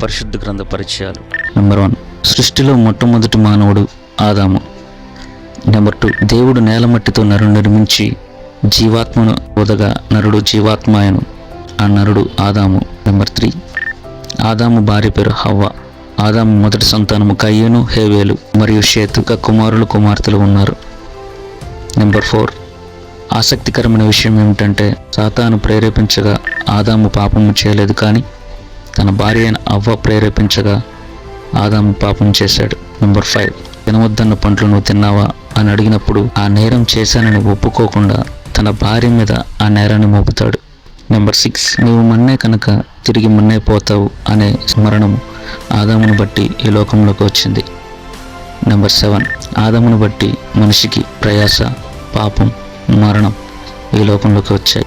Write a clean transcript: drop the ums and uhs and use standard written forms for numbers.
పరిశుద్ధ గ్రంథ పరిచయాలు. నెంబర్ 1, సృష్టిలో మొట్టమొదటి మానవుడు ఆదాము. నెంబర్ 2, దేవుడు నేలమట్టితో నరుడు నిర్మించి జీవాత్మను వదగా నరుడు జీవాత్మాయను. ఆ నరుడు ఆదాము. నెంబర్ 3, ఆదాము భార్య పేరు హవ్వ. ఆదాము మొదటి సంతానము కయ్యను, హేవేలు మరియు షేతుగా కుమారులు కుమార్తెలు ఉన్నారు. నెంబర్ 4, ఆసక్తికరమైన విషయం ఏమిటంటే సాతాను ప్రేరేపించగా ఆదాము పాపము చేయలేదు, కానీ తన భార్య అయిన హవ్వ ప్రేరేపించగా ఆదాము పాపం చేశాడు. నెంబర్ 5, తినవద్దన్న పండ్లు నువ్వు తిన్నావా అని అడిగినప్పుడు ఆ నేరం చేశానని ఒప్పుకోకుండా తన భార్య మీద ఆ నేరాన్ని మోపుతాడు. నెంబర్ 6, నీవు మన్నే కనుక తిరిగి మన్నే పోతావు అనే స్మరణము ఆదామును బట్టి ఈ లోకంలోకి వచ్చింది. నెంబర్ 7, ఆదామును బట్టి మనిషికి ప్రయాస, పాపం, మరణం ఈ లోకంలోకి వచ్చాయి.